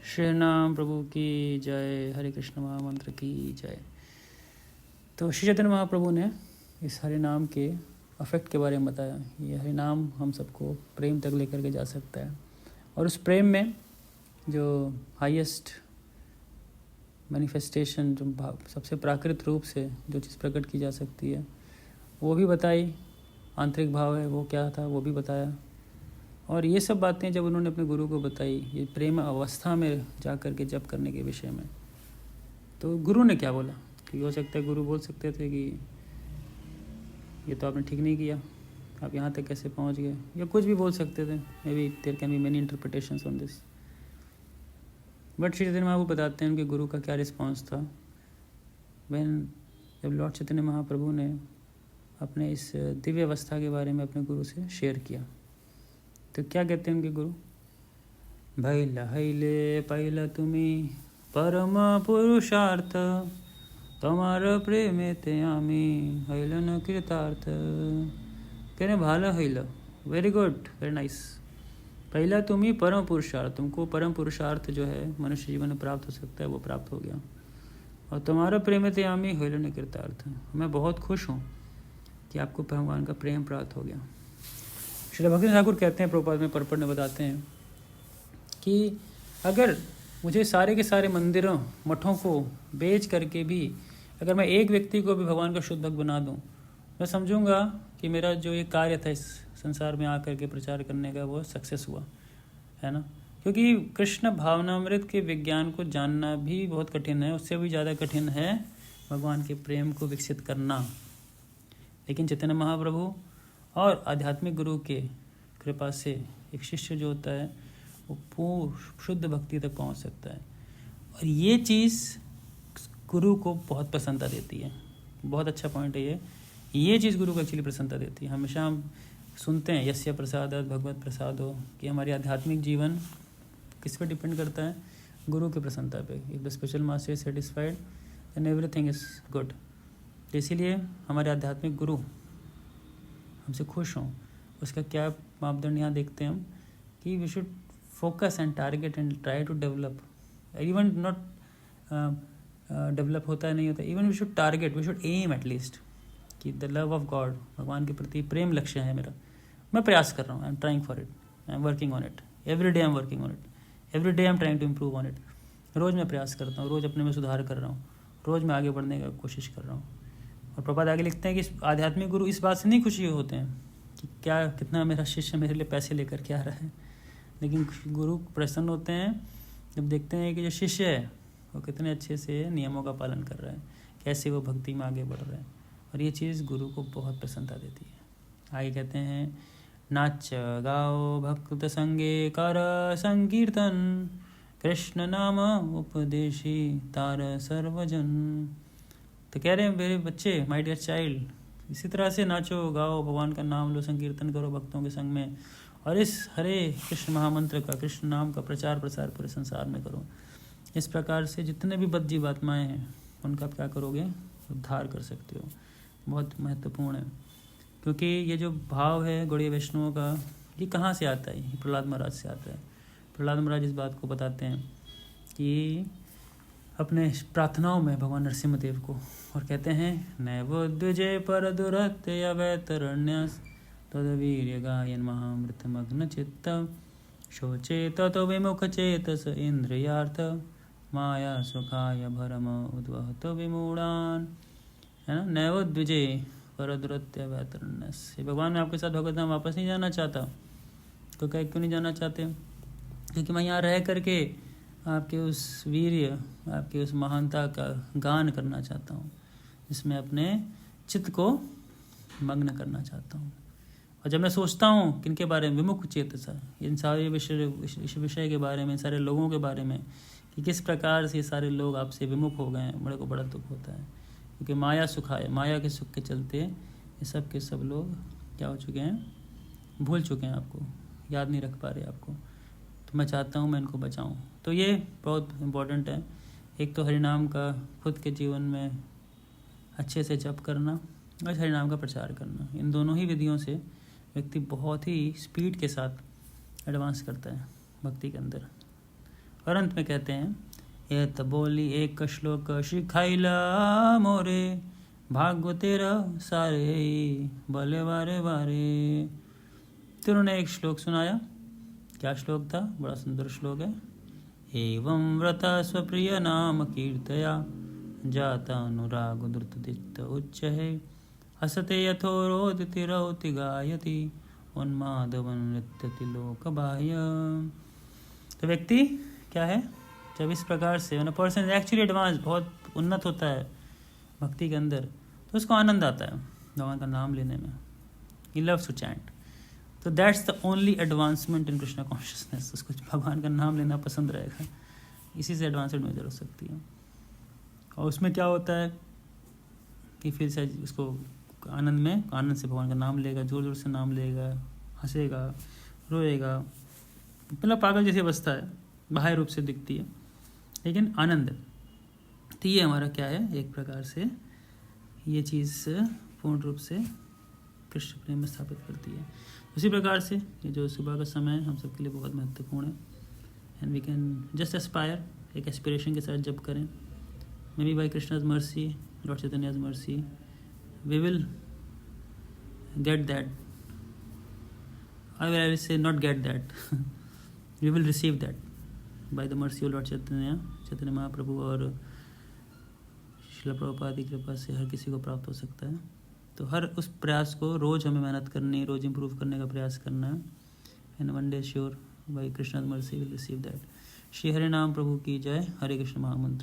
श्री नाम प्रभु की जय। हरे कृष्ण महामंत्र की जय। तो श्री चैतन्य महाप्रभु ने इस हरि नाम के अफेक्ट के बारे में बताया। ये हरि नाम हम सबको प्रेम तक लेकर के जा सकता है, और उस प्रेम में जो हाईएस्ट मैनिफेस्टेशन, जो सबसे प्राकृत रूप से जो चीज़ प्रकट की जा सकती है वो भी बताई। आंतरिक भाव है वो क्या था वो भी बताया। और ये सब बातें जब उन्होंने अपने गुरु को बताई, ये प्रेम अवस्था में जा कर के जप करने के विषय में, तो गुरु ने क्या बोला कि हो सकता है गुरु बोल सकते थे कि ये तो आपने ठीक नहीं किया, आप यहाँ तक कैसे पहुँच गए, या कुछ भी बोल सकते थे। Maybe there can be many interpretations on this, but Shri Chaitanya Mahaprabhu बताते हैं उनके गुरु का क्या रिस्पॉन्स था। जब लॉर्ड चैतन्य महाप्रभु ने अपने इस दिव्य अवस्था के बारे में अपने गुरु से शेयर किया, तो क्या कहते हैं उनके गुरु? भैला हैले पैला तुम्ही परम पुरुषार्थ, तमार प्रेमेते आम्ही हैलन कृतार्थ। कह रहे भाला हैला, वेरी गुड, वेरी नाइस। पहला तुम्ही परम पुरुषार्थ, तुमको परम पुरुषार्थ जो है मनुष्य जीवन में प्राप्त हो सकता है वो प्राप्त हो गया। और तुम्हारा प्रेमेते आम्ही हैलन कृतार्थ, मैं बहुत खुश हूँ कि आपको भगवान का प्रेम प्राप्त हो गया। श्री भक्ति ठाकुर कहते हैं, प्रभुपाद में परपट में बताते हैं कि अगर मुझे सारे के सारे मंदिरों मठों को बेच करके भी अगर मैं एक व्यक्ति को भी भगवान का शुद्ध भक्त बना दूं, मैं समझूंगा कि मेरा जो ये कार्य था इस संसार में आकर के प्रचार करने का वो सक्सेस हुआ है ना। क्योंकि कृष्ण भावनामृत के विज्ञान को जानना भी बहुत कठिन है, उससे भी ज़्यादा कठिन है भगवान के प्रेम को विकसित करना। लेकिन चैतन्य महाप्रभु और आध्यात्मिक गुरु के कृपा से एक शिष्य जो होता है वो पूर्ण शुद्ध भक्ति तक पहुंच सकता है। और ये चीज़ गुरु को बहुत प्रसन्नता देती है। बहुत अच्छा पॉइंट है ये चीज़ गुरु को एक्चुअली प्रसन्नता देती है। हमेशा हम सुनते हैं यस्य प्रसादात् भगवत प्रसादो, कि हमारी आध्यात्मिक जीवन किस पे डिपेंड करता है? गुरु की प्रसन्नता पे। If the special master is satisfied then everything is good. इसीलिए हमारे आध्यात्मिक गुरु हमसे खुश हों, उसका क्या मापदंड यहाँ देखते हैं हम कि we should focus and target and try to develop. Even not develop होता है नहीं होता, even we should target, we should aim at least कि द लव ऑफ गॉड, भगवान के प्रति प्रेम लक्ष्य है मेरा। मैं प्रयास कर रहा हूँ, I am trying for it, I am working on it, every day I am working on it, every day I am trying to improve on it. रोज़ मैं प्रयास करता हूँ, रोज़ अपने में सुधार कर रहा हूँ, रोज़ मैं आगे बढ़ने का कोशिश कर रहा हूँ। और प्रभुपाद आगे लिखते हैं कि आध्यात्मिक गुरु इस बात से नहीं खुशी होते हैं कि क्या कितना मेरा शिष्य मेरे लिए पैसे लेकर के आ रहा है, लेकिन गुरु प्रसन्न होते हैं जब देखते हैं कि जो शिष्य है वो कितने अच्छे से नियमों का पालन कर रहा है, कैसे वो भक्ति में आगे बढ़ रहा है। और ये चीज़ गुरु को बहुत प्रसन्नता देती है। आगे कहते हैं नाच गाओ भक्त संगे कर संकीर्तन, कृष्ण नाम उपदेशी तार सर्वजन। तो कह रहे हैं मेरे बच्चे, माय डियर चाइल्ड, इसी तरह से नाचो गाओ, भगवान का नाम लो, संकीर्तन करो भक्तों के संग में, और इस हरे कृष्ण महामंत्र का, कृष्ण नाम का प्रचार प्रसार पूरे संसार में करो। इस प्रकार से जितने भी बद्ध जीवात्माएँ हैं उनका क्या करोगे? उद्धार कर सकते हो। बहुत महत्वपूर्ण है, क्योंकि ये जो भाव है गौड़ीय वैष्णवों का, ये कहाँ से आता है? ये प्रहलाद महाराज से आता है। प्रहलाद महाराज इस बात को बताते हैं कि अपने प्रार्थनाओं में भगवान नरसिम्हदेव को, और कहते हैं नैव द्विजय पर दुरत्य वैतरण्यस तदवीर्य गायन महामृत मग्न चित्त, शोचे ततो विमुख चेतस इंद्रियार्थ, माया सुखाय भरम उद्वहत विमूढ़ान। है ना, नैव द्विजय पर दुरत्य वैतरण्यस। भगवान मैं आपके साथ भगवत धाम वापस नहीं जाना चाहता। तो क्या क्यों नहीं जाना चाहते? क्योंकि मैं यहाँ रह करके आपके उस वीर्य, आपके उस महानता का गान करना चाहता हूँ, जिसमें अपने चित्त को मग्न करना चाहता हूँ। और जब मैं सोचता हूँ किनके बारे में? विमुख चेतसा, इन सारे विषय के बारे में, सारे लोगों के बारे में, कि किस प्रकार से ये सारे लोग आपसे विमुख हो गए हैं, मेरे को बड़ा दुख होता है। क्योंकि माया सुखाए, माया के सुख के चलते ये सब के सब लोग क्या हो चुके हैं? भूल चुके हैं, आपको याद नहीं रख पा रहे आपको। तो मैं चाहता हूँ मैं इनको बचाऊँ। तो ये बहुत इम्पोर्टेंट है। एक तो हरिनाम का खुद के जीवन में अच्छे से जप करना और हरिनाम का प्रचार करना। इन दोनों ही विधियों से व्यक्ति बहुत ही स्पीड के साथ एडवांस करता है भक्ति के अंदर। और अंत में कहते हैं, ये तो बोली एक श्लोक शिखाइला मोरे, भाग्य तेरा सारे भले वारे वारे। तो उन्होंने एक श्लोक सुनाया। क्या श्लोक था? बड़ा सुंदर श्लोक है। एवं व्रता स्वप्रिय नाम कीर्तया, जाता अनुराग द्रुतदित्त उच्च है, हसते यथोरोदिति रौति गायति, उन्मादवन नृत्यति लोक बाह्य। तो व्यक्ति क्या है, जब इस प्रकार से पर्सन एक्चुअली एडवांस, बहुत उन्नत होता है भक्ति के अंदर, तो उसको आनंद आता है भगवान का नाम लेने में। ही लव्स टू चैंट। तो that's the only advancement in Krishna consciousness. उसको भगवान का नाम लेना पसंद रहेगा, इसी से एडवांसमेंट मेजर हो सकती है। और उसमें क्या होता है कि फिर से उसको आनंद से भगवान का नाम लेगा, जोर जोर से नाम लेगा, हंसेगा, रोएगा, मतलब पागल जैसी अवस्था है, बाह्य रूप से दिखती है, लेकिन आनंद है। तो ये हमारा क्या है, एक प्रकार से ये चीज़ पूर्ण रूप से कृष्ण प्रेम में स्थापित करती है। उसी प्रकार से ये जो सुबह का समय है हम सबके लिए बहुत महत्वपूर्ण है। And we can just aspire, एक एस्पिरेशन के साथ जब करें, may be by Krishna's mercy, lord Chaitanya's mercy, we will get that, I will say not get that we will receive that by the mercy of Lord Chaitanya Mahaprabhu और श्रील प्रभुपाद की कृपा से हर किसी को प्राप्त हो सकता है। तो हर उस प्रयास को रोज़ हमें मेहनत करनी, रोज़ इम्प्रूव करने का प्रयास करना है। And one day sure by Krishna's mercy will receive that. Shri Hari नाम प्रभु की जय। हरे कृष्ण महामंत्र।